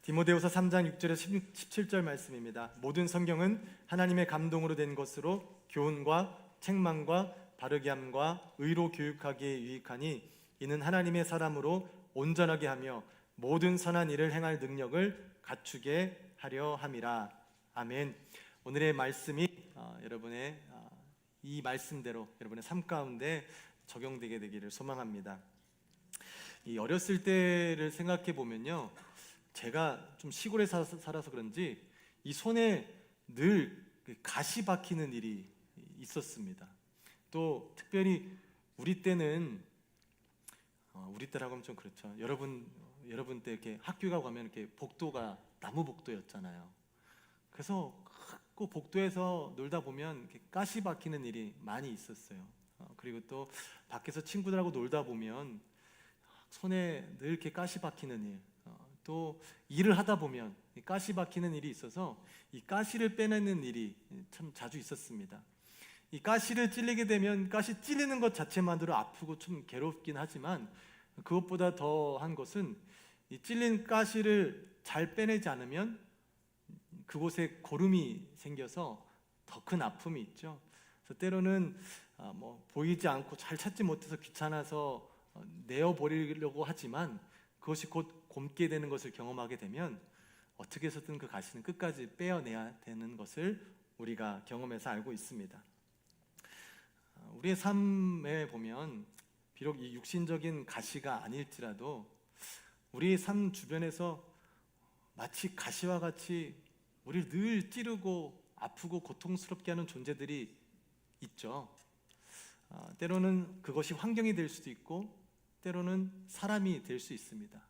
디모데후서 3장 6절에서 17절 말씀입니다. 모든 성경은 하나님의 감동으로 된 것으로 교훈과 책망과 바르게 함과 의로 교육하기에 유익하니 이는 하나님의 사람으로 온전하게 하며 모든 선한 일을 행할 능력을 갖추게 하려 함이라. 아멘. 오늘의 말씀이 여러분의 이 말씀대로 여러분의 삶 가운데 적용되게 되기를 소망합니다. 이 어렸을 때를 생각해 보면요, 제가 좀 시골에 살아서 그런지 이 손에 늘 가시 박히는 일이 있었습니다. 또 특별히 우리 때는 우리 때라고 하면 좀 그렇죠. 여러분 때 이렇게 학교가 가면 이렇게 복도가 나무 복도였잖아요. 그래서 그 복도에서 놀다 보면 이렇게 가시 박히는 일이 많이 있었어요. 그리고 또 밖에서 친구들하고 놀다 보면 손에 늘 이렇게 가시 박히는 일, 또 일을 하다 보면 가시 박히는 일이 있어서 이 가시를 빼내는 일이 참 자주 있었습니다. 이 가시를 찔리게 되면 가시 찔리는 것 자체만으로 아프고 좀 괴롭긴 하지만 그것보다 더한 것은 이 찔린 가시를 잘 빼내지 않으면 그곳에 고름이 생겨서 더 큰 아픔이 있죠. 그래서 때로는 보이지 않고 잘 찾지 못해서 귀찮아서 내어버리려고 하지만 그것이 곧 곪게 되는 것을 경험하게 되면 어떻게 해서든 그 가시는 끝까지 빼어내야 되는 것을 우리가 경험해서 알고 있습니다. 우리의 삶에 보면 비록 이 육신적인 가시가 아닐지라도 우리의 삶 주변에서 마치 가시와 같이 우리를 늘 찌르고 아프고 고통스럽게 하는 존재들이 있죠. 때로는 그것이 환경이 될 수도 있고 때로는 사람이 될 수 있습니다.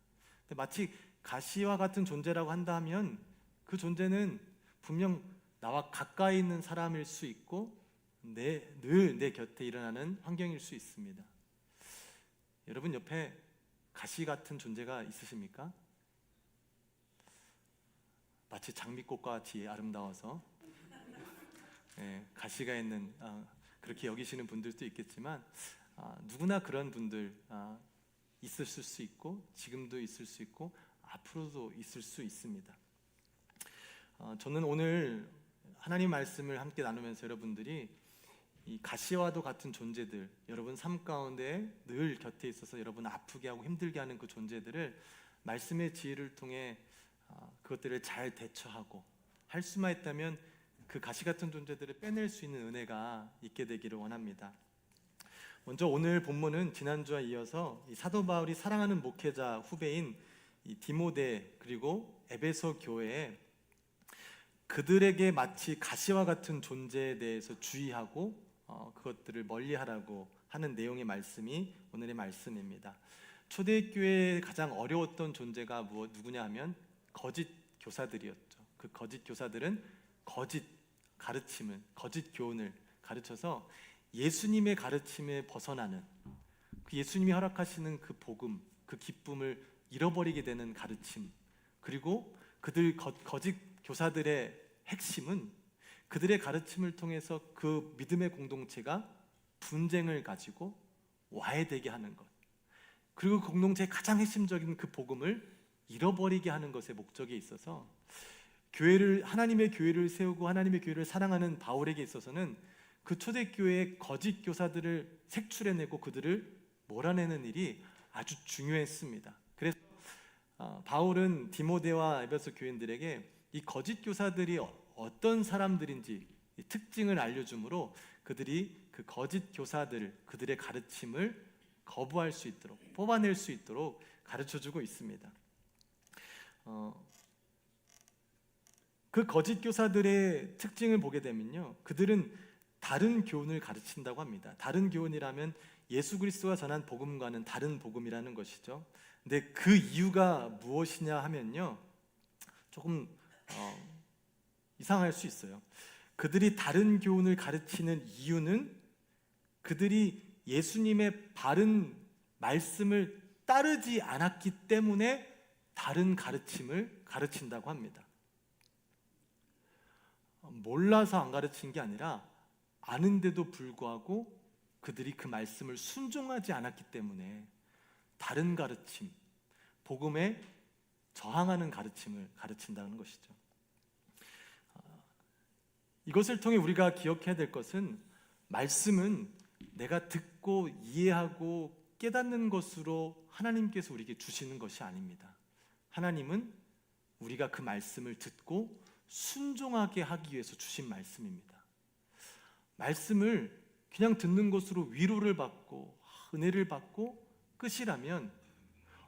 근데 마치 가시와 같은 존재라고 한다면 그 존재는 분명 나와 가까이 있는 사람일 수 있고 늘 내 곁에 일어나는 환경일 수 있습니다. 여러분 옆에 가시 같은 존재가 있으십니까? 마치 장미꽃과 같이 아름다워서 가시가 있는 그렇게 여기시는 분들도 있겠지만 누구나 그런 분들 있으실 수 있고 지금도 있을 수 있고 앞으로도 있을 수 있습니다. 저는 오늘 하나님 말씀을 함께 나누면서 여러분들이 이 가시와도 같은 존재들, 여러분 삶 가운데 늘 곁에 있어서 여러분 아프게 하고 힘들게 하는 그 존재들을 말씀의 지혜를 통해 그것들을 잘 대처하고 할 수만 있다면 그 가시 같은 존재들을 빼낼 수 있는 은혜가 있게 되기를 원합니다. 먼저 오늘 본문은 지난주와 이어서 이 사도 바울이 사랑하는 목회자 후배인 이 디모데 그리고 에베소 교회에 그들에게 마치 가시와 같은 존재에 대해서 주의하고 그것들을 멀리하라고 하는 내용의 말씀이 오늘의 말씀입니다. 초대교회에 가장 어려웠던 존재가 누구냐 하면 거짓 교사들이었죠. 그 거짓 교사들은 거짓 가르침을, 거짓 교훈을 가르쳐서 예수님의 가르침에 벗어나는 그 예수님이 허락하시는 그 복음, 그 기쁨을 잃어버리게 되는 가르침, 그리고 그들 거짓 교사들의 핵심은 그들의 가르침을 통해서 그 믿음의 공동체가 분쟁을 가지고 와해되게 하는 것, 그리고 그 공동체의 가장 핵심적인 그 복음을 잃어버리게 하는 것에 목적에 있어서 하나님의 교회를 세우고 하나님의 교회를 사랑하는 바울에게 있어서는 그 초대교회의 거짓 교사들을 색출해내고 그들을 몰아내는 일이 아주 중요했습니다. 그래서 바울은 디모데와 에베소 교인들에게 이 거짓 교사들이 어떤 사람들인지 특징을 알려주므로 그들이 그 거짓 교사들, 그들의 가르침을 거부할 수 있도록, 뽑아낼 수 있도록 가르쳐주고 있습니다. 그 거짓 교사들의 특징을 보게 되면요, 그들은 다른 교훈을 가르친다고 합니다. 다른 교훈이라면 예수 그리스도가 전한 복음과는 다른 복음이라는 것이죠. 근데 그 이유가 무엇이냐 하면요, 조금 이상할 수 있어요. 그들이 다른 교훈을 가르치는 이유는 그들이 예수님의 바른 말씀을 따르지 않았기 때문에 다른 가르침을 가르친다고 합니다. 몰라서 안 가르친 게 아니라 아는데도 불구하고 그들이 그 말씀을 순종하지 않았기 때문에 다른 가르침, 복음의 저항하는 가르침을 가르친다는 것이죠. 이것을 통해 우리가 기억해야 될 것은, 말씀은 내가 듣고 이해하고 깨닫는 것으로 하나님께서 우리에게 주시는 것이 아닙니다. 하나님은 우리가 그 말씀을 듣고 순종하게 하기 위해서 주신 말씀입니다. 말씀을 그냥 듣는 것으로 위로를 받고 은혜를 받고 끝이라면,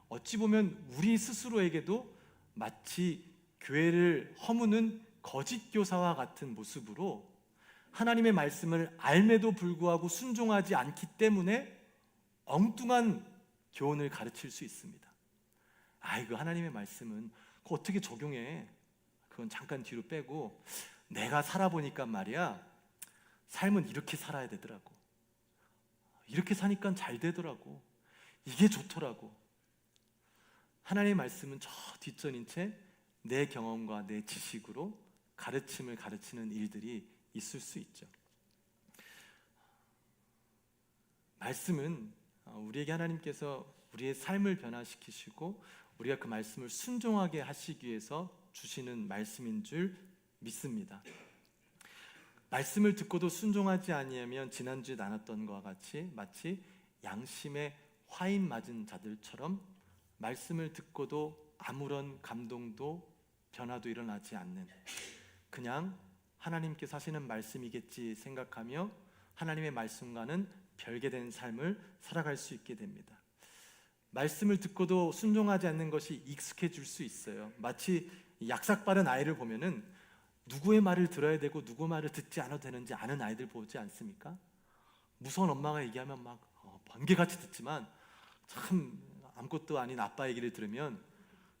어찌 보면 우리 스스로에게도 마치 교회를 허무는 거짓 교사와 같은 모습으로 하나님의 말씀을 알매도 불구하고 순종하지 않기 때문에 엉뚱한 교훈을 가르칠 수 있습니다. 아이고, 하나님의 말씀은 그거 어떻게 적용해? 그건 잠깐 뒤로 빼고, 내가 살아보니까 말이야, 삶은 이렇게 살아야 되더라고. 이렇게 사니까 잘 되더라고. 이게 좋더라고. 하나님의 말씀은 저 뒷전인 채 내 경험과 내 지식으로 가르침을 가르치는 일들이 있을 수 있죠. 말씀은 우리에게 하나님께서 우리의 삶을 변화시키시고 우리가 그 말씀을 순종하게 하시기 위해서 주시는 말씀인 줄 믿습니다. 말씀을 듣고도 순종하지 아니하면 지난주에 나눴던 것과 같이 마치 양심에 화인 맞은 자들처럼 말씀을 듣고도 아무런 감동도 변화도 일어나지 않는, 그냥 하나님께서 하시는 말씀이겠지 생각하며 하나님의 말씀과는 별개된 삶을 살아갈 수 있게 됩니다. 말씀을 듣고도 순종하지 않는 것이 익숙해질 수 있어요. 마치 약삭빠른 아이를 보면은 누구의 말을 들어야 되고 누구 말을 듣지 않아도 되는지 아는 아이들 보지 않습니까? 무서운 엄마가 얘기하면 막 번개같이 듣지만, 참 아무것도 아닌 아빠 얘기를 들으면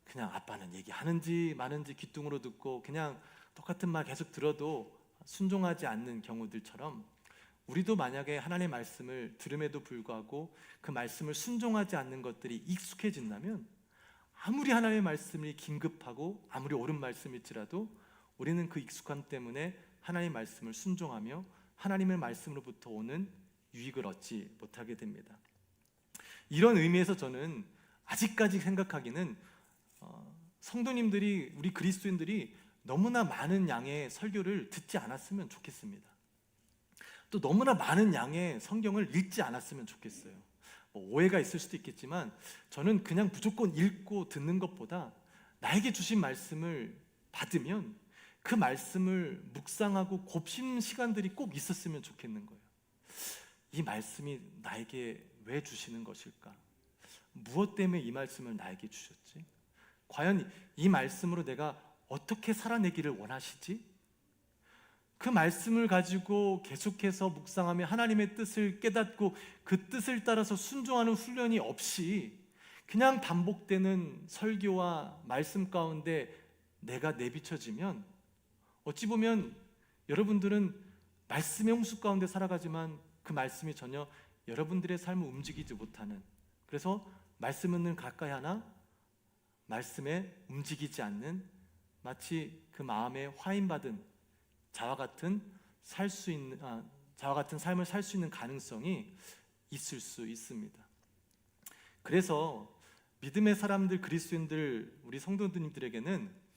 그냥 아빠는 얘기하는지 마는지 귓등으로 듣고 그냥 똑같은 말 계속 들어도 순종하지 않는 경우들처럼, 우리도 만약에 하나님의 말씀을 들음에도 불구하고 그 말씀을 순종하지 않는 것들이 익숙해진다면, 아무리 하나님의 말씀이 긴급하고 아무리 옳은 말씀일지라도 우리는 그 익숙함 때문에 하나님의 말씀을 순종하며 하나님의 말씀으로부터 오는 유익을 얻지 못하게 됩니다. 이런 의미에서 저는 아직까지 생각하기는 성도님들이, 우리 그리스도인들이 너무나 많은 양의 설교를 듣지 않았으면 좋겠습니다. 또 너무나 많은 양의 성경을 읽지 않았으면 좋겠어요. 오해가 있을 수도 있겠지만 저는 그냥 무조건 읽고 듣는 것보다 나에게 주신 말씀을 받으면 그 말씀을 묵상하고 곱씹는 시간들이 꼭 있었으면 좋겠는 거예요. 이 말씀이 나에게 왜 주시는 것일까? 무엇 때문에 이 말씀을 나에게 주셨지? 과연 이 말씀으로 내가 어떻게 살아내기를 원하시지? 그 말씀을 가지고 계속해서 묵상하며 하나님의 뜻을 깨닫고 그 뜻을 따라서 순종하는 훈련이 없이 그냥 반복되는 설교와 말씀 가운데 내가 내비쳐지면, 어찌 보면 여러분들은 말씀의 홍수 가운데 살아가지만 그 말씀이 전혀 여러분들의 삶을 움직이지 못하는, 그래서 말씀은 늘 가까이 하나 말씀에 움직이지 않는, 마치 그 마음에 화인받은 자와 같은 삶을 살 수 있는 가능성이 있을 수 있습니다. 그래서 믿음의 사람들, 그리스도인들, 우리 성도님들에게는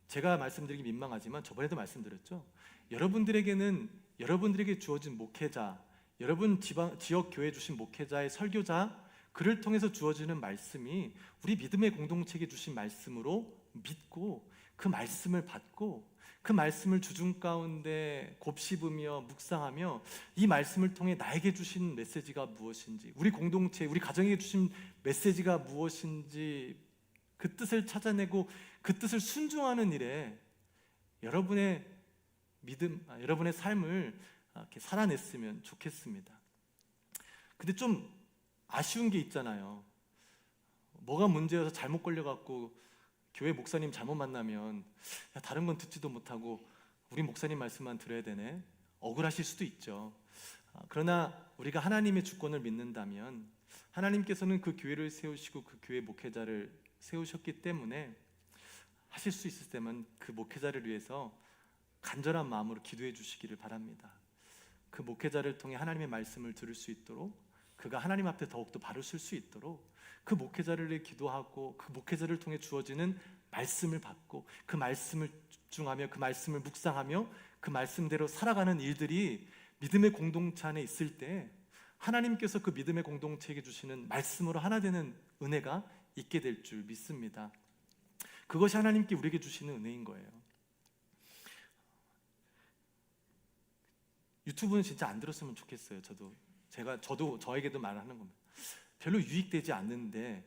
제가 말씀드리기 민망하지만 저번에도 말씀드렸죠. 여러분들에게는 여러분들에게 주어진 목회자, 여러분 지역 교회 주신 목회자의 설교자, 그를 통해서 주어지는 말씀이 우리 믿음의 공동체에게 주신 말씀으로 믿고 그 말씀을 받고 그 말씀을 주중 가운데 곱씹으며 묵상하며 이 말씀을 통해 나에게 주신 메시지가 무엇인지, 우리 공동체, 우리 가정에게 주신 메시지가 무엇인지 그 뜻을 찾아내고 그 뜻을 순종하는 일에 여러분의 믿음, 여러분의 삶을 이렇게 살아냈으면 좋겠습니다. 근데 좀 아쉬운 게 있잖아요. 뭐가 문제여서 잘못 걸려갖고 교회 목사님 잘못 만나면 다른 건 듣지도 못하고 우리 목사님 말씀만 들어야 되네, 억울하실 수도 있죠. 그러나 우리가 하나님의 주권을 믿는다면 하나님께서는 그 교회를 세우시고 그 교회 목회자를 세우셨기 때문에 하실 수 있을 때면 그 목회자를 위해서 간절한 마음으로 기도해 주시기를 바랍니다. 그 목회자를 통해 하나님의 말씀을 들을 수 있도록, 그가 하나님 앞에 더욱더 바로 설 수 있도록 그 목회자를 위해 기도하고 그 목회자를 통해 주어지는 말씀을 받고 그 말씀을 집중하며 그 말씀을 묵상하며 그 말씀대로 살아가는 일들이 믿음의 공동체 안에 있을 때 하나님께서 그 믿음의 공동체에게 주시는 말씀으로 하나 되는 은혜가 있게 될 줄 믿습니다. 그것이 하나님께 우리에게 주시는 은혜인 거예요. 유튜브는 진짜 안 들었으면 좋겠어요. 저도 저에게도 말하는 겁니다. 별로 유익되지 않는데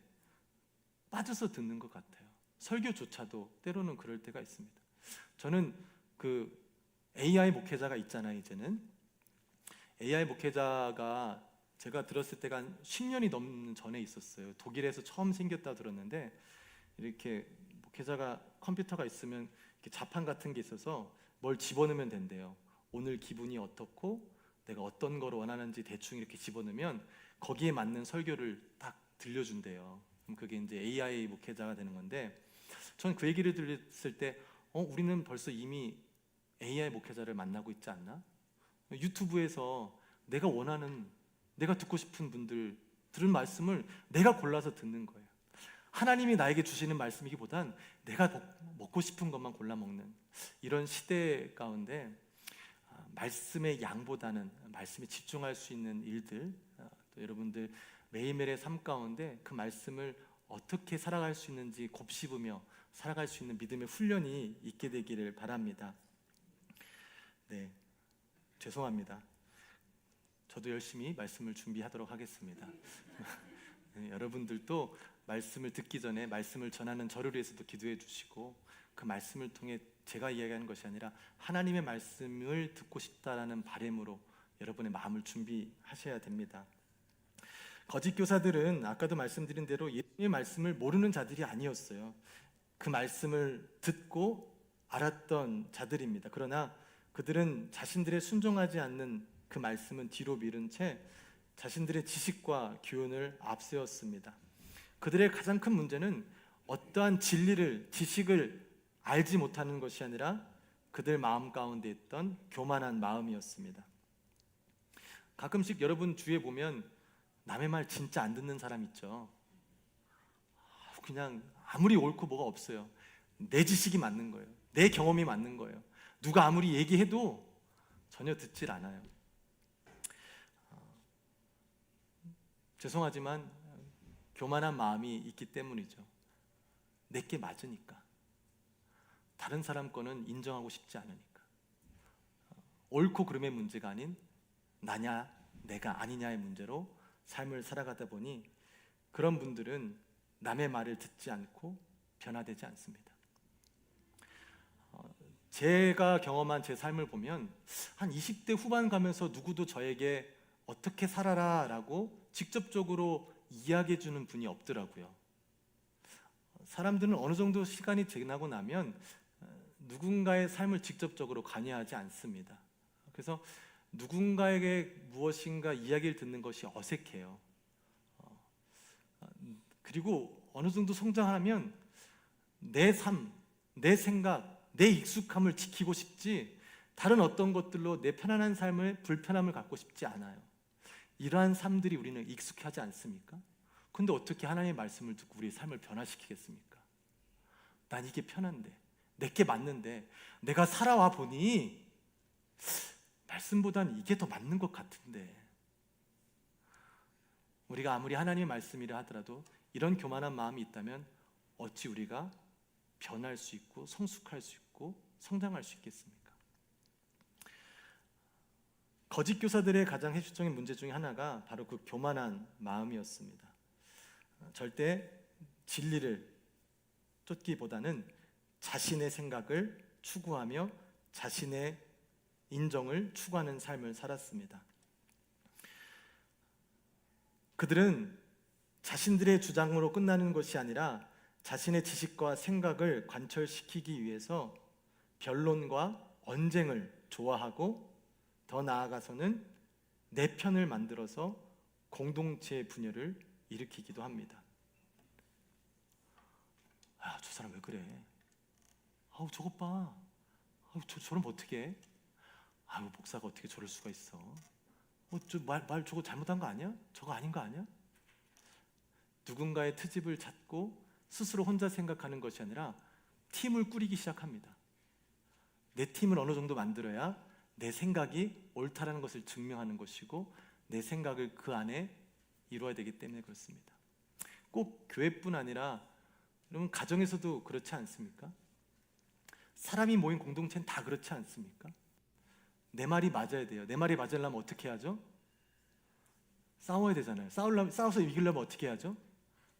빠져서 듣는 것 같아요. 설교조차도 때로는 그럴 때가 있습니다. 저는 그 AI 목회자가 있잖아요. 이제는 AI 목회자가 제가 들었을 때가 한 10년이 넘는 전에 있었어요. 독일에서 처음 생겼다 들었는데, 이렇게 목회자가 컴퓨터가 있으면 이렇게 자판 같은 게 있어서 뭘 집어넣으면 된대요. 오늘 기분이 어떻고 내가 어떤 걸 원하는지 대충 이렇게 집어넣으면 거기에 맞는 설교를 딱 들려준대요. 그럼 그게 이제 AI 목회자가 되는 건데, 저는 그 얘기를 들었을 때 우리는 벌써 이미 AI 목회자를 만나고 있지 않나? 유튜브에서 내가 원하는, 내가 듣고 싶은 분들 들은 말씀을 내가 골라서 듣는 거예요. 하나님이 나에게 주시는 말씀이기보단 내가 먹고 싶은 것만 골라 먹는 이런 시대 가운데 말씀의 양보다는 말씀에 집중할 수 있는 일들, 또 여러분들 매일매일의 삶 가운데 그 말씀을 어떻게 살아갈 수 있는지 곱씹으며 살아갈 수 있는 믿음의 훈련이 있게 되기를 바랍니다. 네, 죄송합니다. 저도 열심히 말씀을 준비하도록 하겠습니다. 네, 여러분들도 말씀을 듣기 전에 말씀을 전하는 저를 위해서도 기도해 주시고, 그 말씀을 통해 제가 이야기하는 것이 아니라 하나님의 말씀을 듣고 싶다라는 바람으로 여러분의 마음을 준비하셔야 됩니다. 거짓 교사들은 아까도 말씀드린 대로 예수님의 말씀을 모르는 자들이 아니었어요. 그 말씀을 듣고 알았던 자들입니다. 그러나 그들은 자신들의 순종하지 않는 그 말씀은 뒤로 미룬 채 자신들의 지식과 교훈을 앞세웠습니다. 그들의 가장 큰 문제는 어떠한 진리를, 지식을 알지 못하는 것이 아니라 그들 마음 가운데 있던 교만한 마음이었습니다. 가끔씩 여러분 주위에 보면 남의 말 진짜 안 듣는 사람 있죠. 그냥 아무리 옳고 뭐가 없어요. 내 지식이 맞는 거예요. 내 경험이 맞는 거예요. 누가 아무리 얘기해도 전혀 듣질 않아요. 죄송하지만 교만한 마음이 있기 때문이죠. 내게 맞으니까. 다른 사람 거는 인정하고 싶지 않으니까. 옳고 그름의 문제가 아닌 나냐 내가 아니냐의 문제로 삶을 살아가다 보니 그런 분들은 남의 말을 듣지 않고 변화되지 않습니다. 제가 경험한 제 삶을 보면 한 20대 후반 가면서 누구도 저에게 어떻게 살아라 라고 직접적으로 이야기해 주는 분이 없더라고요. 사람들은 어느 정도 시간이 지나고 나면 누군가의 삶을 직접적으로 관여하지 않습니다. 그래서 누군가에게 무엇인가 이야기를 듣는 것이 어색해요. 그리고 어느 정도 성장하면 내 삶, 내 생각, 내 익숙함을 지키고 싶지 다른 어떤 것들로 내 편안한 삶을 불편함을 갖고 싶지 않아요. 이러한 삶들이 우리는 익숙하지 않습니까? 근데 어떻게 하나님의 말씀을 듣고 우리의 삶을 변화시키겠습니까? 난 이게 편한데, 내게 맞는데, 내가 살아와 보니 말씀보다는 이게 더 맞는 것 같은데. 우리가 아무리 하나님의 말씀이라 하더라도 이런 교만한 마음이 있다면 어찌 우리가 변할 수 있고 성숙할 수 있고 성장할 수 있겠습니까? 거짓 교사들의 가장 핵심적인 문제 중에 하나가 바로 그 교만한 마음이었습니다. 절대 진리를 쫓기보다는 자신의 생각을 추구하며 자신의 인정을 추구하는 삶을 살았습니다. 그들은 자신들의 주장으로 끝나는 것이 아니라 자신의 지식과 생각을 관철시키기 위해서 변론과 언쟁을 좋아하고 더 나아가서는 내 편을 만들어서 공동체의 분열을 일으키기도 합니다. 저 사람 왜 그래? 저것 봐. 저러면 어떻게 해? 목사가 어떻게 저럴 수가 있어? 말 저거 잘못한 거 아니야? 저거 아닌 거 아니야? 누군가의 트집을 찾고 스스로 혼자 생각하는 것이 아니라 팀을 꾸리기 시작합니다. 내 팀을 어느 정도 만들어야 내 생각이 옳다라는 것을 증명하는 것이고 내 생각을 그 안에 이루어야 되기 때문에 그렇습니다. 꼭 교회뿐 아니라 여러분 가정에서도 그렇지 않습니까? 사람이 모인 공동체는 다 그렇지 않습니까? 내 말이 맞아야 돼요. 내 말이 맞으려면 어떻게 하죠? 싸워야 되잖아요. 싸워서 이기려면 어떻게 하죠?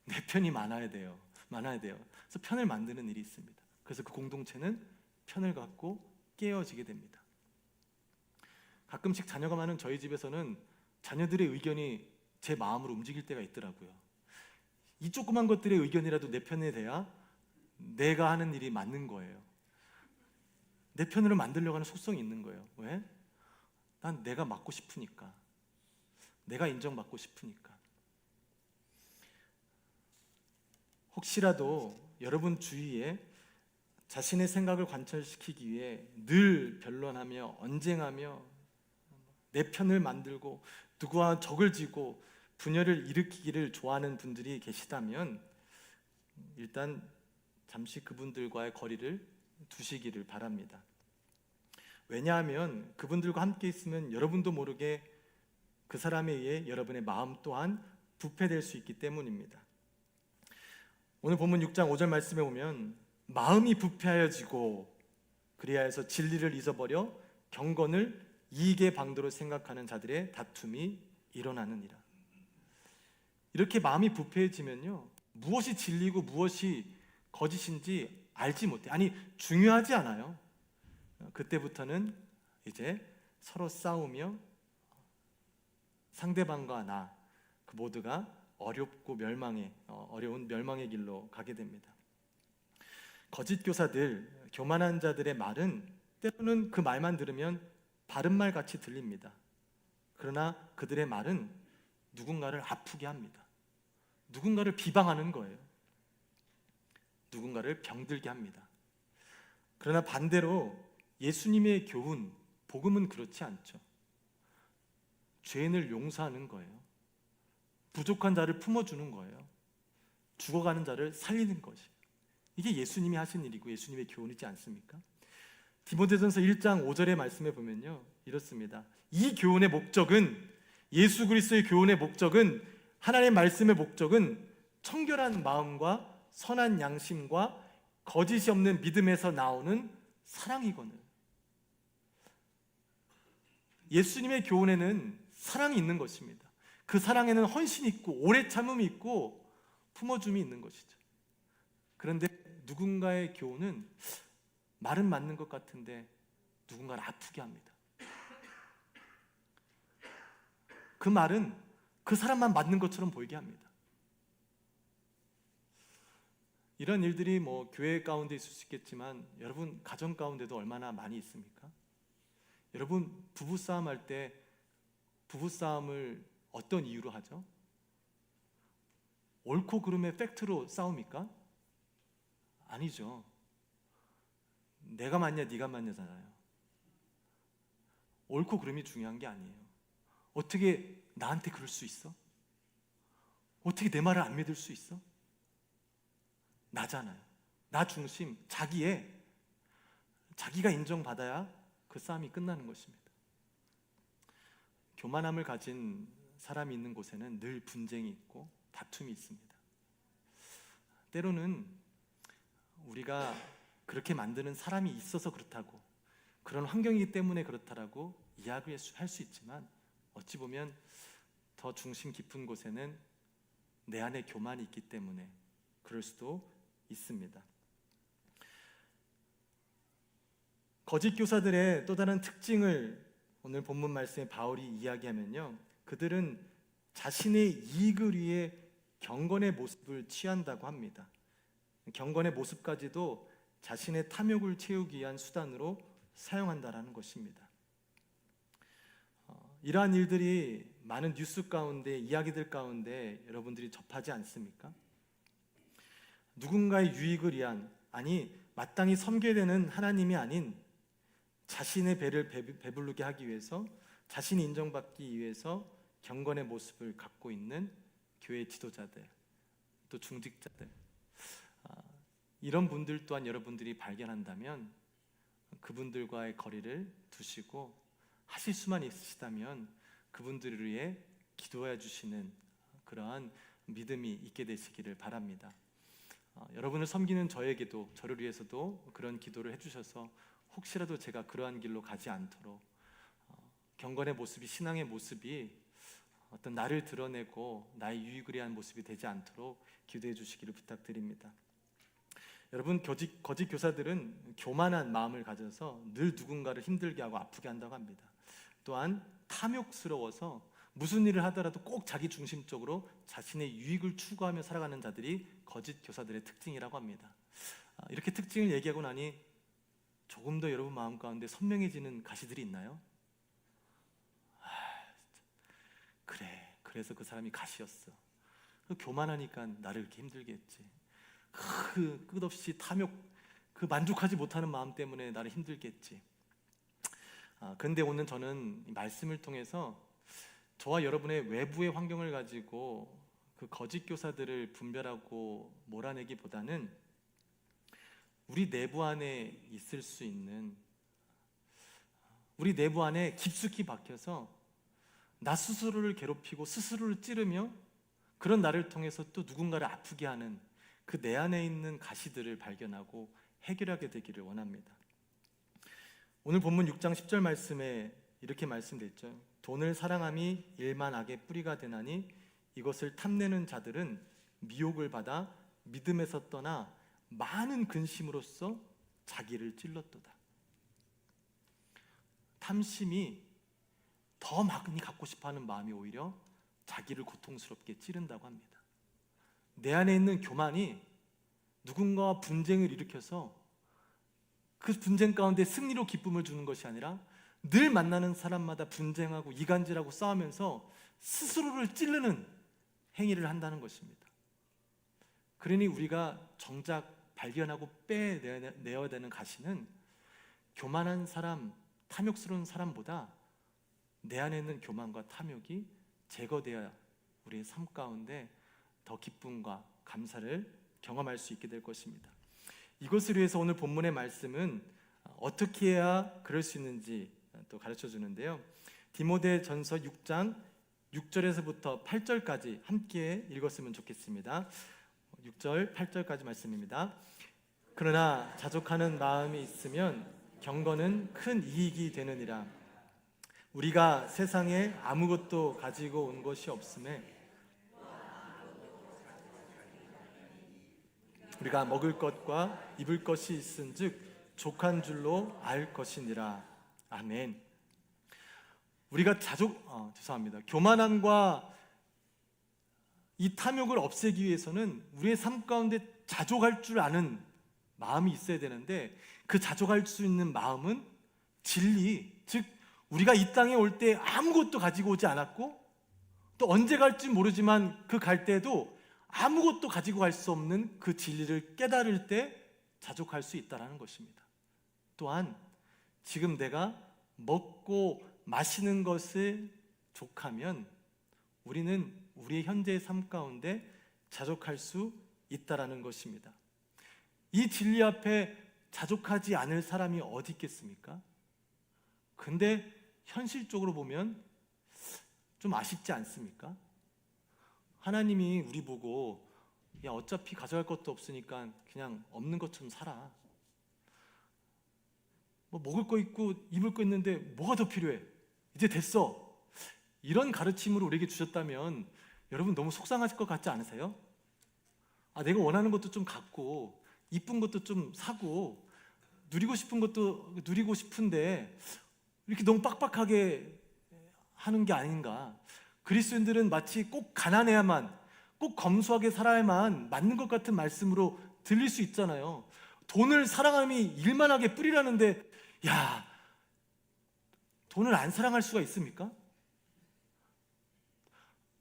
내 편이 많아야 돼요. 그래서 편을 만드는 일이 있습니다. 그래서 그 공동체는 편을 갖고 깨어지게 됩니다. 가끔씩 자녀가 많은 저희 집에서는 자녀들의 의견이 제 마음으로 움직일 때가 있더라고요. 이 조그만 것들의 의견이라도 내 편에 돼야 내가 하는 일이 맞는 거예요. 내 편으로 만들려고 하는 속성이 있는 거예요. 왜? 난 내가 맞고 싶으니까. 내가 인정받고 싶으니까. 혹시라도 여러분 주위에 자신의 생각을 관철시키기 위해 늘 변론하며 언쟁하며 내 편을 만들고 누구와 적을 지고 분열을 일으키기를 좋아하는 분들이 계시다면 일단 잠시 그분들과의 거리를 두시기를 바랍니다. 왜냐하면 그분들과 함께 있으면 여러분도 모르게 그 사람에 의해 여러분의 마음 또한 부패될 수 있기 때문입니다. 오늘 본문 6장 5절 말씀에 보면 마음이 부패하여지고 그리하여서 진리를 잊어버려 경건을 이익의 방도로 생각하는 자들의 다툼이 일어나느니라. 이렇게 마음이 부패해지면요, 무엇이 진리고 무엇이 거짓인지 알지 못해. 아니, 중요하지 않아요. 그때부터는 이제 서로 싸우며 상대방과 나, 그 모두가 어렵고 어려운 멸망의 길로 가게 됩니다. 거짓 교사들, 교만한 자들의 말은 때로는 그 말만 들으면 바른 말 같이 들립니다. 그러나 그들의 말은 누군가를 아프게 합니다. 누군가를 비방하는 거예요. 누군가를 병들게 합니다. 그러나 반대로 예수님의 교훈, 복음은 그렇지 않죠. 죄인을 용서하는 거예요. 부족한 자를 품어주는 거예요. 죽어가는 자를 살리는 것이. 이게 예수님이 하신 일이고 예수님의 교훈이지 않습니까? 디모데전서 1장 5절의 말씀에 보면요, 이렇습니다. 이 교훈의 목적은, 예수 그리스도의 교훈의 목적은, 하나님의 말씀의 목적은 청결한 마음과 선한 양심과 거짓이 없는 믿음에서 나오는 사랑이거늘. 예수님의 교훈에는 사랑이 있는 것입니다. 그 사랑에는 헌신이 있고 오래 참음이 있고 품어줌이 있는 것이죠. 그런데 누군가의 교훈은 말은 맞는 것 같은데 누군가를 아프게 합니다. 그 말은 그 사람만 맞는 것처럼 보이게 합니다. 이런 일들이 교회 가운데 있을 수 있겠지만 여러분 가정 가운데도 얼마나 많이 있습니까? 여러분 부부싸움 할 때 부부싸움을 어떤 이유로 하죠? 옳고 그름의 팩트로 싸웁니까? 아니죠. 내가 맞냐 네가 맞냐잖아요. 옳고 그름이 중요한 게 아니에요. 어떻게 나한테 그럴 수 있어? 어떻게 내 말을 안 믿을 수 있어? 나잖아요. 나 중심, 자기가 인정받아야 그 싸움이 끝나는 것입니다. 교만함을 가진 사람이 있는 곳에는 늘 분쟁이 있고 다툼이 있습니다. 때로는 우리가 그렇게 만드는 사람이 있어서 그렇다고, 그런 환경이기 때문에 그렇다라고 이야기할 수 있지만 어찌 보면 더 중심 깊은 곳에는 내 안에 교만이 있기 때문에 그럴 수도 있습니다. 거짓 교사들의 또 다른 특징을 오늘 본문 말씀에 바울이 이야기하면요, 그들은 자신의 이익을 위해 경건의 모습을 취한다고 합니다. 경건의 모습까지도 자신의 탐욕을 채우기 위한 수단으로 사용한다라는 것입니다. 이러한 일들이 많은 뉴스 가운데, 이야기들 가운데 여러분들이 접하지 않습니까? 누군가의 유익을 위한, 마땅히 섬겨야 되는 하나님이 아닌 자신의 배를 배부르게 하기 위해서, 자신이 인정받기 위해서 경건의 모습을 갖고 있는 교회 지도자들, 또 중직자들, 이런 분들 또한 여러분들이 발견한다면 그분들과의 거리를 두시고 하실 수만 있으시다면 그분들을 위해 기도해 주시는 그러한 믿음이 있게 되시기를 바랍니다. 여러분을 섬기는 저에게도, 저를 위해서도 그런 기도를 해주셔서 혹시라도 제가 그러한 길로 가지 않도록, 경건의 모습이, 신앙의 모습이 어떤 나를 드러내고 나의 유익을 위한 모습이 되지 않도록 기도해 주시기를 부탁드립니다. 여러분, 거짓 교사들은 교만한 마음을 가져서 늘 누군가를 힘들게 하고 아프게 한다고 합니다. 또한 탐욕스러워서 무슨 일을 하더라도 꼭 자기 중심적으로 자신의 유익을 추구하며 살아가는 자들이 거짓 교사들의 특징이라고 합니다. 이렇게 특징을 얘기하고 나니 조금 더 여러분 마음 가운데 선명해지는 가시들이 있나요? 그래서 그 사람이 가시였어. 교만하니까 나를 이렇게 힘들게 했지. 끝없이 탐욕, 만족하지 못하는 마음 때문에 나를 힘들게 했지. 그런데 오늘 저는 이 말씀을 통해서 저와 여러분의 외부의 환경을 가지고 그 거짓 교사들을 분별하고 몰아내기보다는 우리 내부 안에 있을 수 있는, 우리 내부 안에 깊숙이 박혀서 나 스스로를 괴롭히고 스스로를 찌르며 그런 나를 통해서 또 누군가를 아프게 하는 그 내 안에 있는 가시들을 발견하고 해결하게 되기를 원합니다. 오늘 본문 6장 10절 말씀에 이렇게 말씀되어 있죠. 돈을 사랑함이 일만 악의 뿌리가 되나니 이것을 탐내는 자들은 미혹을 받아 믿음에서 떠나 많은 근심으로써 자기를 찔렀도다. 탐심이 더 많이 갖고 싶어하는 마음이 오히려 자기를 고통스럽게 찌른다고 합니다. 내 안에 있는 교만이 누군가와 분쟁을 일으켜서 그 분쟁 가운데 승리로 기쁨을 주는 것이 아니라 늘 만나는 사람마다 분쟁하고 이간질하고 싸우면서 스스로를 찌르는 행위를 한다는 것입니다. 그러니 우리가 정작 발견하고 빼내어야 되는 가시는 교만한 사람, 탐욕스러운 사람보다 내 안에 있는 교만과 탐욕이 제거되어야 우리의 삶 가운데 더 기쁨과 감사를 경험할 수 있게 될 것입니다. 이것을 위해서 오늘 본문의 말씀은 어떻게 해야 그럴 수 있는지 또 가르쳐 주는데요. 디모데전서 6장 6절에서부터 8절까지 함께 읽었으면 좋겠습니다. 6절 8절까지 말씀입니다. 그러나 자족하는 마음이 있으면 경건은 큰 이익이 되느니라. 우리가 세상에 아무것도 가지고 온 것이 없음에 우리가 먹을 것과 입을 것이 있은즉 족한 줄로 알 것이니라. 아멘. 우리가 교만함과 이 탐욕을 없애기 위해서는 우리의 삶 가운데 자족할 줄 아는 마음이 있어야 되는데, 그 자족할 수 있는 마음은 진리, 즉 우리가 이 땅에 올 때 아무것도 가지고 오지 않았고 또 언제 갈지 모르지만 그 갈 때도 아무것도 가지고 갈 수 없는 그 진리를 깨달을 때 자족할 수 있다는 것입니다. 또한 지금 내가 먹고 마시는 것을 족하면 우리는 우리의 현재의 삶 가운데 자족할 수 있다는 것입니다. 이 진리 앞에 자족하지 않을 사람이 어디 있겠습니까? 근데 현실적으로 보면 좀 아쉽지 않습니까? 하나님이 우리 보고 야, 어차피 가져갈 것도 없으니까 그냥 없는 것처럼 살아. 뭐 먹을 거 있고 입을 거 있는데 뭐가 더 필요해? 이제 됐어. 이런 가르침을 우리에게 주셨다면 여러분 너무 속상하실 것 같지 않으세요? 내가 원하는 것도 좀 갖고 이쁜 것도 좀 사고 누리고 싶은 것도 누리고 싶은데 이렇게 너무 빡빡하게 하는 게 아닌가. 그리스도인들은 마치 꼭 가난해야만, 꼭 검소하게 살아야만 맞는 것 같은 말씀으로 들릴 수 있잖아요. 돈을 사랑함이 일만하게 뿌리라는데, 야, 돈을 안 사랑할 수가 있습니까?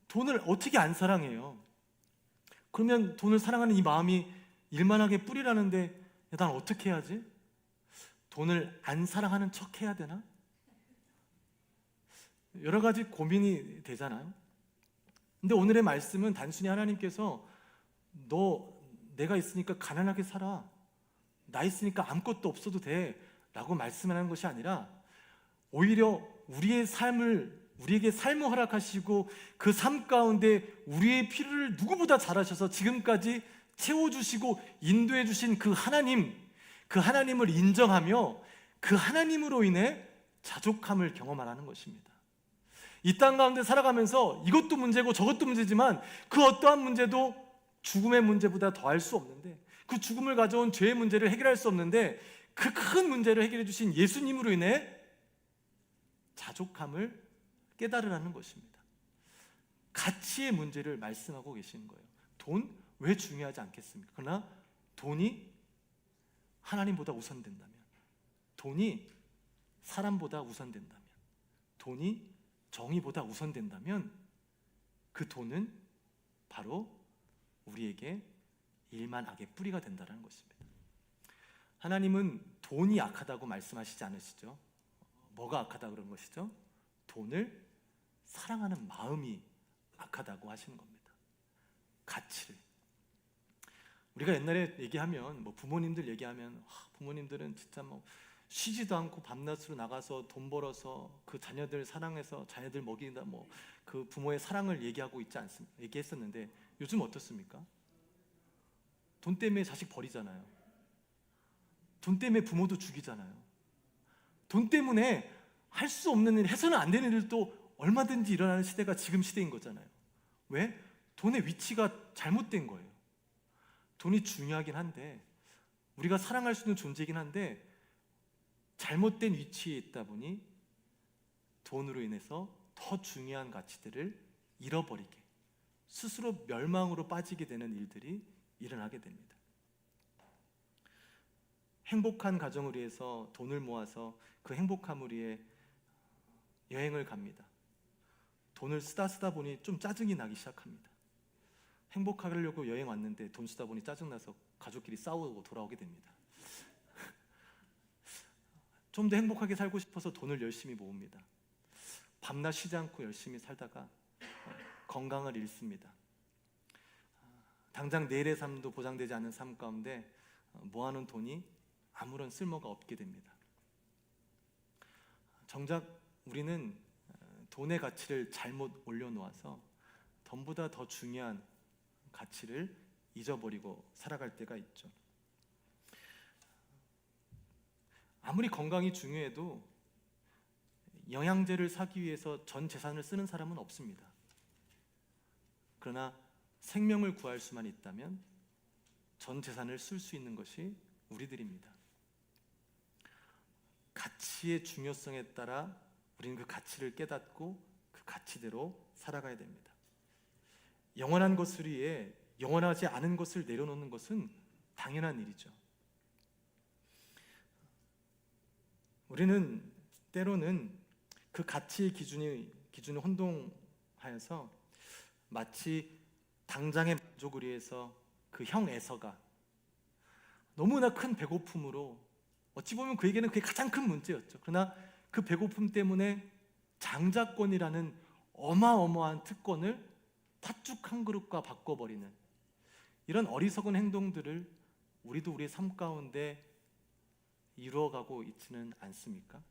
돈을 어떻게 안 사랑해요? 그러면 돈을 사랑하는 이 마음이 일만하게 뿌리라는데, 야, 난 어떻게 해야지? 돈을 안 사랑하는 척 해야 되나? 여러 가지 고민이 되잖아요. 근데 오늘의 말씀은 단순히 하나님께서 너 내가 있으니까 가난하게 살아, 나 있으니까 아무것도 없어도 돼 라고 말씀하는 것이 아니라 오히려 우리에게 삶을 허락하시고 그 삶 가운데 우리의 필요를 누구보다 잘 아셔서 지금까지 채워주시고 인도해 주신 그 하나님을 인정하며 그 하나님으로 인해 자족함을 경험하라는 것입니다. 이 땅 가운데 살아가면서 이것도 문제고 저것도 문제지만 그 어떠한 문제도 죽음의 문제보다 더할 수 없는데, 그 죽음을 가져온 죄의 문제를 해결할 수 없는데 그 큰 문제를 해결해 주신 예수님으로 인해 자족함을 깨달으라는 것입니다. 가치의 문제를 말씀하고 계시는 거예요. 돈 왜 중요하지 않겠습니까? 그러나 돈이 하나님보다 우선된다면, 돈이 사람보다 우선된다면, 돈이 정의보다 우선된다면 그 돈은 바로 우리에게 일만 악의 뿌리가 된다는 것입니다. 하나님은 돈이 악하다고 말씀하시지 않으시죠? 뭐가 악하다 그런 것이죠? 돈을 사랑하는 마음이 악하다고 하시는 겁니다. 가치를. 우리가 옛날에 얘기하면 부모님들 얘기하면 부모님들은 진짜 쉬지도 않고 밤낮으로 나가서 돈 벌어서 그 자녀들 사랑해서 자녀들 먹이다 그 부모의 사랑을 얘기하고 있지 않습니까? 얘기했었는데 요즘 어떻습니까? 돈 때문에 자식 버리잖아요. 돈 때문에 부모도 죽이잖아요. 돈 때문에 할 수 없는 일, 해서는 안 되는 일도 얼마든지 일어나는 시대가 지금 시대인 거잖아요. 왜? 돈의 위치가 잘못된 거예요. 돈이 중요하긴 한데, 우리가 사랑할 수 있는 존재이긴 한데 잘못된 위치에 있다 보니 돈으로 인해서 더 중요한 가치들을 잃어버리게, 스스로 멸망으로 빠지게 되는 일들이 일어나게 됩니다. 행복한 가정을 위해서 돈을 모아서 그 행복함을 위해 여행을 갑니다. 돈을 쓰다 보니 좀 짜증이 나기 시작합니다. 행복하려고 여행 왔는데 돈 쓰다 보니 짜증나서 가족끼리 싸우고 돌아오게 됩니다. 좀 더 행복하게 살고 싶어서 돈을 열심히 모읍니다. 밤낮 쉬지 않고 열심히 살다가 건강을 잃습니다. 당장 내일의 삶도 보장되지 않은 삶 가운데 모아놓은 돈이 아무런 쓸모가 없게 됩니다. 정작 우리는 돈의 가치를 잘못 올려놓아서 돈보다 더 중요한 가치를 잊어버리고 살아갈 때가 있죠. 아무리 건강이 중요해도 영양제를 사기 위해서 전 재산을 쓰는 사람은 없습니다. 그러나 생명을 구할 수만 있다면 전 재산을 쓸 수 있는 것이 우리들입니다. 가치의 중요성에 따라 우리는 그 가치를 깨닫고 그 가치대로 살아가야 됩니다. 영원한 것을 위해 영원하지 않은 것을 내려놓는 것은 당연한 일이죠. 우리는 때로는 그 가치의 기준이 혼동하여서 마치 당장의 만족을 위해서 그 형 에서가 너무나 큰 배고픔으로, 어찌 보면 그에게는 그게 가장 큰 문제였죠. 그러나 그 배고픔 때문에 장자권이라는 어마어마한 특권을 팥죽 한 그릇과 바꿔버리는 이런 어리석은 행동들을 우리도 우리의 삶 가운데 이루어가고 있지는 않습니까?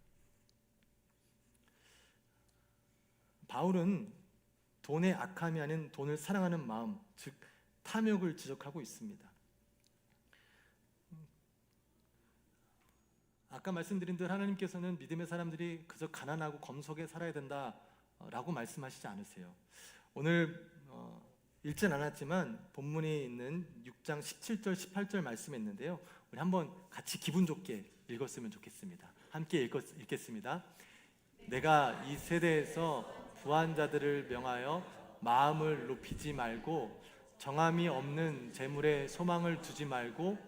바울은 돈의 악함이 아닌 돈을 사랑하는 마음, 즉 탐욕을 지적하고 있습니다. 아까 말씀드린 대로 하나님께서는 믿음의 사람들이 그저 가난하고 검소하게 살아야 된다라고 말씀하시지 않으세요. 오늘 읽진 않았지만 본문에 있는 6장 17절 18절 말씀에 있는데요, 우리 한번 같이 기분 좋게 읽었으면 좋겠습니다. 함께 읽겠습니다. 내가 이 세대에서 부한 자들을 명하여 마음을 높이지 말고 정함이 없는 재물에 소망을 두지 말고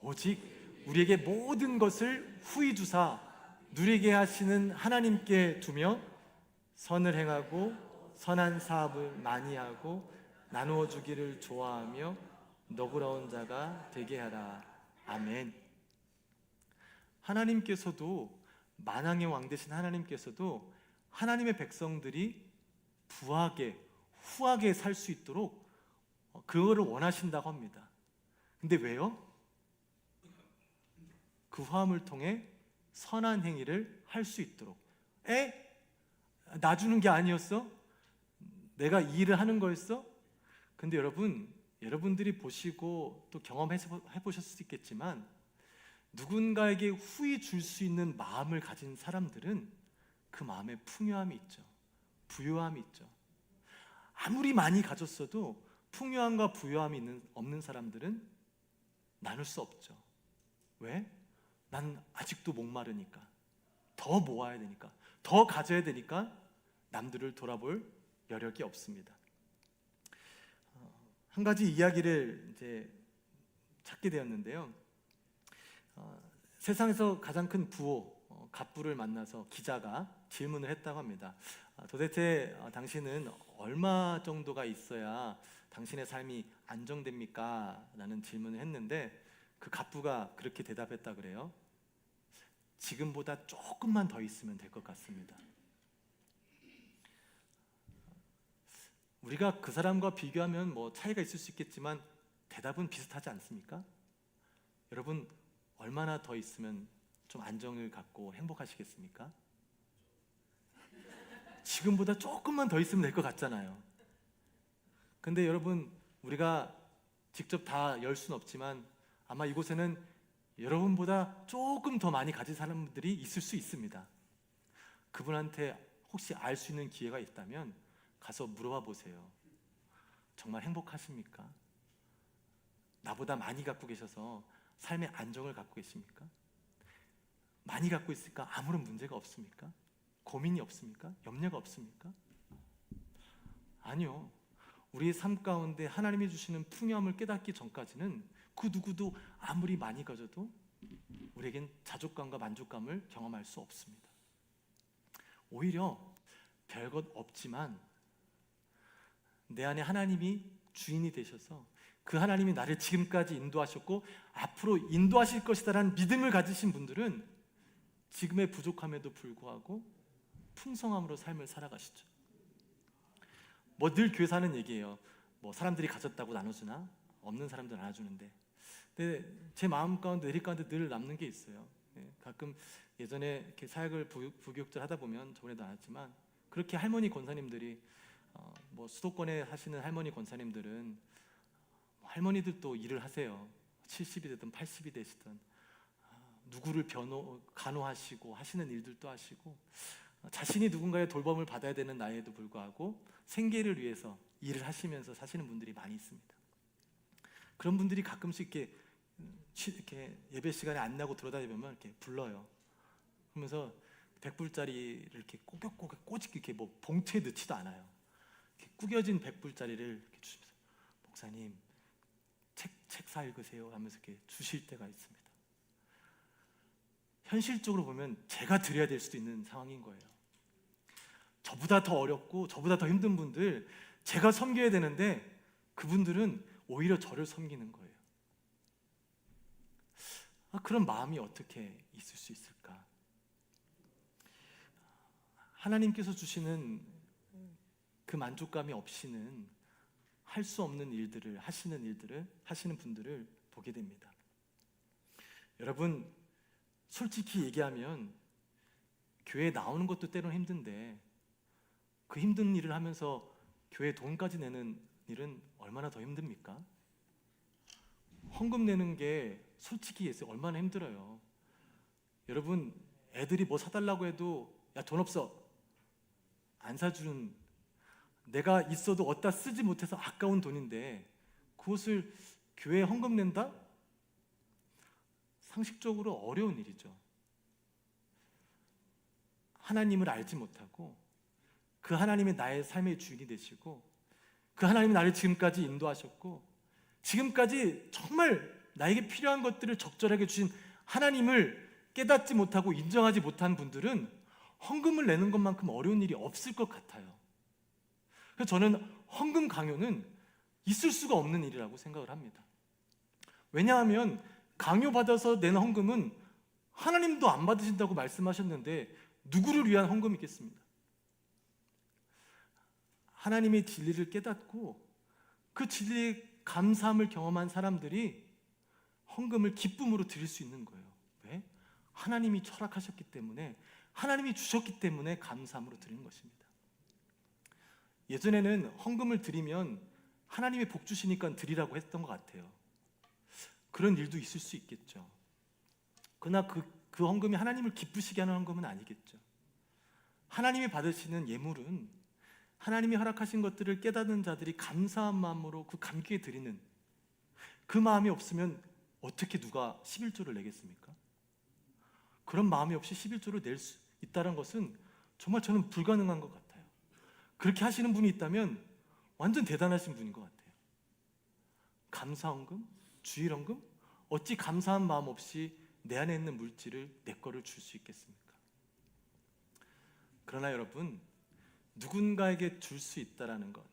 오직 우리에게 모든 것을 후히 주사 누리게 하시는 하나님께 두며 선을 행하고 선한 사업을 많이 하고 나누어 주기를 좋아하며 너그러운 자가 되게 하라. 아멘. 하나님께서도, 만왕의 왕 되신 하나님께서도 하나님의 백성들이 부하게 후하게 살 수 있도록 그거를 원하신다고 합니다. 근데 왜요? 그 화음을 통해 선한 행위를 할 수 있도록. 나 주는 게 아니었어? 내가 이 일을 하는 거였어? 근데 여러분들이 보시고 또 경험해 보셨을 수 있겠지만, 누군가에게 후히 줄 수 있는 마음을 가진 사람들은 그 마음에 풍요함이 있죠. 부요함이 있죠. 아무리 많이 가졌어도 풍요함과 부요함이 없는 사람들은 나눌 수 없죠. 왜? 난 아직도 목마르니까, 더 모아야 되니까, 더 가져야 되니까 남들을 돌아볼 여력이 없습니다. 한 가지 이야기를 이제 찾게 되었는데요. 세상에서 가장 큰 부호 갑부를 만나서 기자가 질문을 했다고 합니다. 도대체 당신은 얼마 정도가 있어야 당신의 삶이 안정됩니까? 라는 질문을 했는데, 그 갑부가 그렇게 대답했다 그래요. 지금보다 조금만 더 있으면 될 것 같습니다. 우리가 그 사람과 비교하면 뭐 차이가 있을 수 있겠지만 대답은 비슷하지 않습니까? 여러분, 얼마나 더 있으면 좀 안정을 갖고 행복하시겠습니까? 지금보다 조금만 더 있으면 될 것 같잖아요. 근데 여러분, 우리가 직접 다 열 수는 없지만 아마 이곳에는 여러분보다 조금 더 많이 가진 사람들이 있을 수 있습니다. 그분한테 혹시 알 수 있는 기회가 있다면 가서 물어봐 보세요. 정말 행복하십니까? 나보다 많이 갖고 계셔서 삶의 안정을 갖고 계십니까? 많이 갖고 있으니까 아무런 문제가 없습니까? 고민이 없습니까? 염려가 없습니까? 아니요. 우리의 삶 가운데 하나님이 주시는 풍요함을 깨닫기 전까지는 그 누구도 아무리 많이 가져도 우리에겐 자족감과 만족감을 경험할 수 없습니다. 오히려 별것 없지만 내 안에 하나님이 주인이 되셔서 그 하나님이 나를 지금까지 인도하셨고 앞으로 인도하실 것이다라는 믿음을 가지신 분들은 지금의 부족함에도 불구하고 풍성함으로 삶을 살아가시죠. 뭐 늘 교회에서 하는 얘기예요. 뭐 사람들이 가졌다고 나눠주나? 없는 사람들 나눠주는데. 근데 제 마음 가운데 내리 가운데 늘 남는 게 있어요. 가끔 예전에 이렇게 사역을 부교육절 하다 보면 저번에도 나눴지만, 그렇게 할머니 권사님들이 뭐 수도권에 하시는 할머니 권사님들은 할머니들도 일을 하세요. 70이 되든 80이 되시든 누구를 간호하시고 하시는 일들도 하시고, 자신이 누군가의 돌봄을 받아야 되는 나이에도 불구하고 생계를 위해서 일을 하시면서 사시는 분들이 많이 있습니다. 그런 분들이 가끔씩 이렇게 예배 시간에 안 나고 들어다니면 이렇게 불러요. 그러면서 100불짜리를 이렇게 꼬깃꼬깃 이렇게 뭐 봉투에 넣지도 않아요. 이렇게 구겨진 100불짜리를 이렇게 주시면서 목사님 책 사 읽으세요 하면서 이렇게 주실 때가 있습니다. 현실적으로 보면 제가 드려야 될 수도 있는 상황인 거예요. 저보다 더 어렵고 저보다 더 힘든 분들 제가 섬겨야 되는데 그분들은 오히려 저를 섬기는 거예요. 그런 마음이 어떻게 있을 수 있을까? 하나님께서 주시는 그 만족감이 없이는 할 수 없는 일들을 하시는 분들을 보게 됩니다. 여러분, 솔직히 얘기하면 교회에 나오는 것도 때로는 힘든데 그 힘든 일을 하면서 교회에 돈까지 내는 일은 얼마나 더 힘듭니까? 헌금 내는 게 솔직히 얘기해서 얼마나 힘들어요. 여러분, 애들이 뭐 사달라고 해도 야, 돈 없어, 안 사주는, 내가 있어도 어디다 쓰지 못해서 아까운 돈인데 그것을 교회에 헌금 낸다? 상식적으로 어려운 일이죠. 하나님을 알지 못하고 그 하나님이 나의 삶의 주인이 되시고 그 하나님이 나를 지금까지 인도하셨고 지금까지 정말 나에게 필요한 것들을 적절하게 주신 하나님을 깨닫지 못하고 인정하지 못한 분들은 헌금을 내는 것만큼 어려운 일이 없을 것 같아요. 그래서 저는 헌금 강요는 있을 수가 없는 일이라고 생각을 합니다. 왜냐하면 강요받아서 낸 헌금은 하나님도 안 받으신다고 말씀하셨는데 누구를 위한 헌금이겠습니까? 하나님의 진리를 깨닫고 그 진리에 감사함을 경험한 사람들이 헌금을 기쁨으로 드릴 수 있는 거예요. 왜? 하나님이 철학하셨기 때문에, 하나님이 주셨기 때문에 감사함으로 드리는 것입니다. 예전에는 헌금을 드리면 하나님이 복 주시니까 드리라고 했던 것 같아요. 그런 일도 있을 수 있겠죠. 그러나 그 헌금이 하나님을 기쁘시게 하는 헌금은 아니겠죠. 하나님이 받으시는 예물은 하나님이 허락하신 것들을 깨닫는 자들이 감사한 마음으로 그 감격에 드리는, 그 마음이 없으면 어떻게 누가 11조를 내겠습니까? 그런 마음이 없이 11조를 낼 수 있다는 것은 정말 저는 불가능한 것 같아요. 그렇게 하시는 분이 있다면 완전 대단하신 분인 것 같아요. 감사헌금, 주일헌금, 어찌 감사한 마음 없이 내 안에 있는 물질을 내 거를 줄 수 있겠습니까? 그러나 여러분, 누군가에게 줄 수 있다라는 것,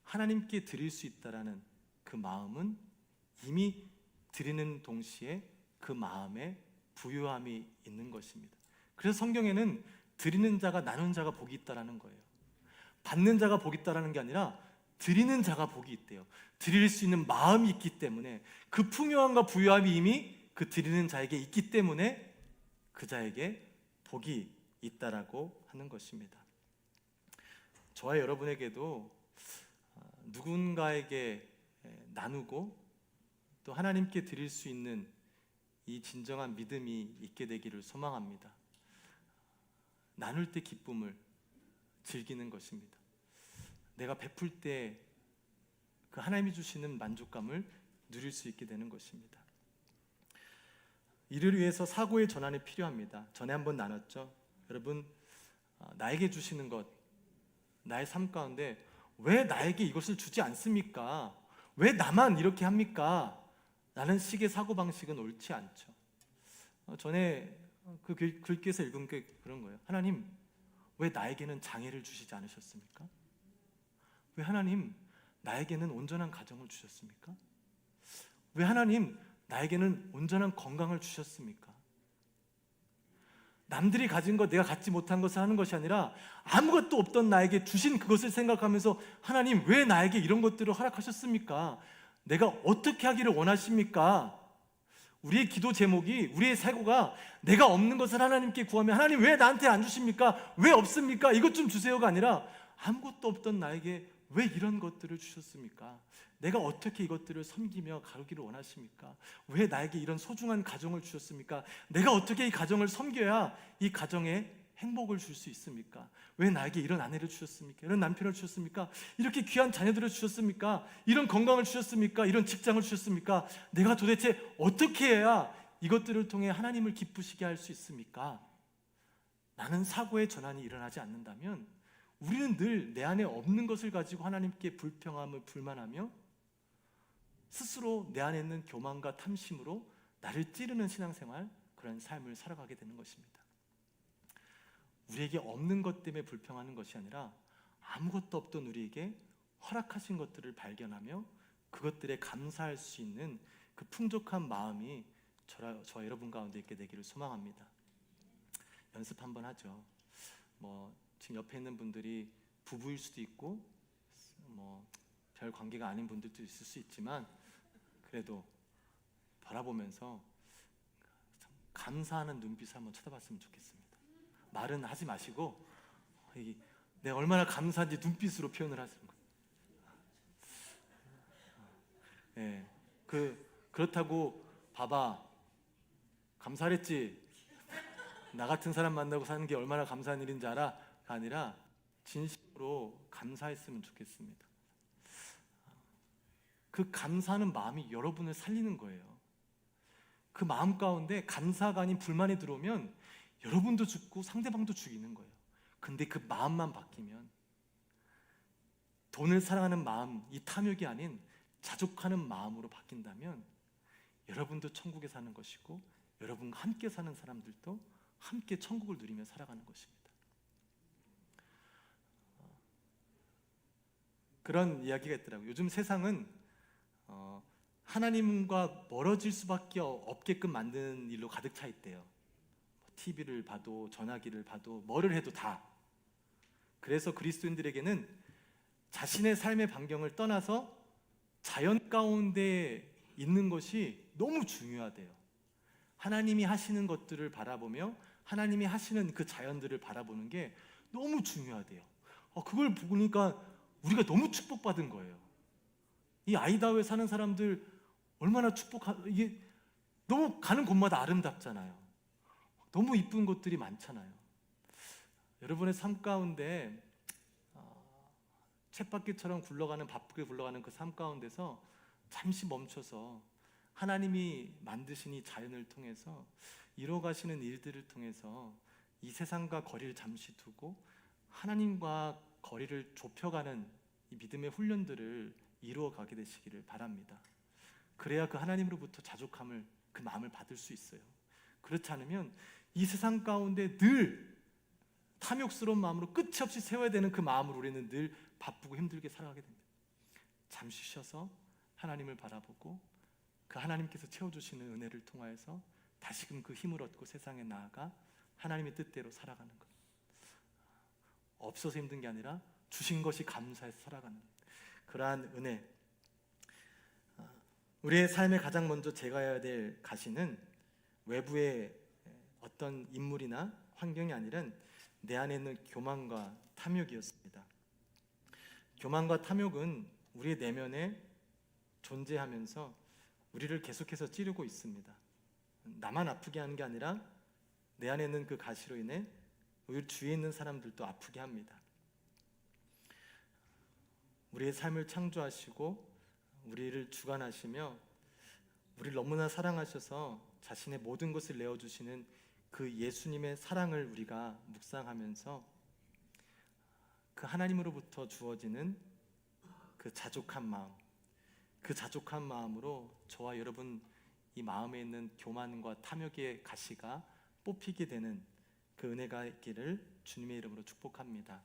하나님께 드릴 수 있다라는 그 마음은 이미 드리는 동시에 그 마음에 부유함이 있는 것입니다. 그래서 성경에는 드리는 자가 나눈 자가 복이 있다라는 거예요. 받는 자가 복이 있다라는 게 아니라 드리는 자가 복이 있대요. 드릴 수 있는 마음이 있기 때문에, 그 풍요함과 부유함이 이미 그 드리는 자에게 있기 때문에 그 자에게 복이 있다라고 하는 것입니다. 저와 여러분에게도 누군가에게 나누고 또 하나님께 드릴 수 있는 이 진정한 믿음이 있게 되기를 소망합니다. 나눌 때 기쁨을 즐기는 것입니다. 내가 베풀 때 그 하나님이 주시는 만족감을 누릴 수 있게 되는 것입니다. 이를 위해서 사고의 전환이 필요합니다. 전에 한번 나눴죠. 여러분, 나에게 주시는 것, 나의 삶 가운데 왜 나에게 이것을 주지 않습니까? 왜 나만 이렇게 합니까? 라는 식의 사고방식은 옳지 않죠. 전에 그 글귀에서 읽은 게 그런 거예요. 하나님, 왜 나에게는 장애를 주시지 않으셨습니까? 왜 하나님, 나에게는 온전한 가정을 주셨습니까? 왜 하나님, 나에게는 온전한 건강을 주셨습니까? 남들이 가진 것, 내가 갖지 못한 것을 하는 것이 아니라 아무것도 없던 나에게 주신 그것을 생각하면서 하나님, 왜 나에게 이런 것들을 허락하셨습니까? 내가 어떻게 하기를 원하십니까? 우리의 기도 제목이, 우리의 사고가 내가 없는 것을 하나님께 구하면 하나님 왜 나한테 안 주십니까? 왜 없습니까? 이것 좀 주세요가 아니라 아무것도 없던 나에게 왜 이런 것들을 주셨습니까? 내가 어떻게 이것들을 섬기며 가르기를 원하십니까? 왜 나에게 이런 소중한 가정을 주셨습니까? 내가 어떻게 이 가정을 섬겨야 이 가정에 행복을 줄 수 있습니까? 왜 나에게 이런 아내를 주셨습니까? 이런 남편을 주셨습니까? 이렇게 귀한 자녀들을 주셨습니까? 이런 건강을 주셨습니까? 이런 직장을 주셨습니까? 내가 도대체 어떻게 해야 이것들을 통해 하나님을 기쁘시게 할 수 있습니까? 나는 사고의 전환이 일어나지 않는다면 우리는 늘 내 안에 없는 것을 가지고 하나님께 불평함을 불만하며 스스로 내 안에 있는 교만과 탐심으로 나를 찌르는 신앙생활, 그런 삶을 살아가게 되는 것입니다. 우리에게 없는 것 때문에 불평하는 것이 아니라 아무것도 없던 우리에게 허락하신 것들을 발견하며 그것들에 감사할 수 있는 그 풍족한 마음이 저 여러분 가운데 있게 되기를 소망합니다. 연습 한번 하죠. 지금 옆에 있는 분들이 부부일 수도 있고 별 관계가 아닌 분들도 있을 수 있지만 그래도 바라보면서 감사하는 눈빛을 한번 쳐다봤으면 좋겠습니다. 말은 하지 마시고 내가 얼마나 감사한지 눈빛으로 표현을 하시는 거예요. 그렇다고 봐봐, 감사했지, 나 같은 사람 만나고 사는 게 얼마나 감사한 일인지 알아? 가 아니라 진심으로 감사했으면 좋겠습니다. 그 감사하는 마음이 여러분을 살리는 거예요. 그 마음 가운데 감사가 아닌 불만이 들어오면 여러분도 죽고 상대방도 죽이는 거예요. 근데 그 마음만 바뀌면, 돈을 사랑하는 마음, 이 탐욕이 아닌 자족하는 마음으로 바뀐다면 여러분도 천국에 사는 것이고 여러분과 함께 사는 사람들도 함께 천국을 누리며 살아가는 것입니다. 그런 이야기가 있더라고요. 요즘 세상은 하나님과 멀어질 수밖에 없게끔 만드는 일로 가득 차 있대요. TV를 봐도 전화기를 봐도 뭐를 해도 다. 그래서 그리스도인들에게는 자신의 삶의 반경을 떠나서 자연 가운데 있는 것이 너무 중요하대요. 하나님이 하시는 것들을 바라보며 하나님이 하시는 그 자연들을 바라보는 게 너무 중요하대요. 그걸 보니까 우리가 너무 축복받은 거예요. 이 아이다호에 사는 사람들 얼마나 이게 너무 가는 곳마다 아름답잖아요. 너무 이쁜 것들이 많잖아요. 여러분의 삶 가운데 쳇바퀴처럼 바쁘게 굴러가는 그 삶 가운데서 잠시 멈춰서 하나님이 만드신 이 자연을 통해서 이뤄가시는 일들을 통해서 이 세상과 거리를 잠시 두고 하나님과 거리를 좁혀가는 이 믿음의 훈련들을 이루어가게 되시기를 바랍니다. 그래야 그 하나님으로부터 자족함을, 그 마음을 받을 수 있어요. 그렇지 않으면 이 세상 가운데 늘 탐욕스러운 마음으로 끝이 없이 세워야 되는 그 마음으로 우리는 늘 바쁘고 힘들게 살아가게 됩니다. 잠시 쉬어서 하나님을 바라보고 그 하나님께서 채워주시는 은혜를 통하여서 다시금 그 힘을 얻고 세상에 나아가 하나님의 뜻대로 살아가는 것. 없어서 힘든 게 아니라 주신 것이 감사해서 살아가는 그러한 은혜. 우리의 삶에 가장 먼저 제거해야 될 가시는 외부의 어떤 인물이나 환경이 아니라 내 안에 있는 교만과 탐욕이었습니다. 교만과 탐욕은 우리의 내면에 존재하면서 우리를 계속해서 찌르고 있습니다. 나만 아프게 하는 게 아니라 내 안에 있는 그 가시로 인해 우리 주위에 있는 사람들도 아프게 합니다. 우리의 삶을 창조하시고 우리를 주관하시며 우리를 너무나 사랑하셔서 자신의 모든 것을 내어주시는 그 예수님의 사랑을 우리가 묵상하면서 그 하나님으로부터 주어지는 그 자족한 마음, 그 자족한 마음으로 저와 여러분 이 마음에 있는 교만과 탐욕의 가시가 뽑히게 되는 그 은혜가 있기를 주님의 이름으로 축복합니다.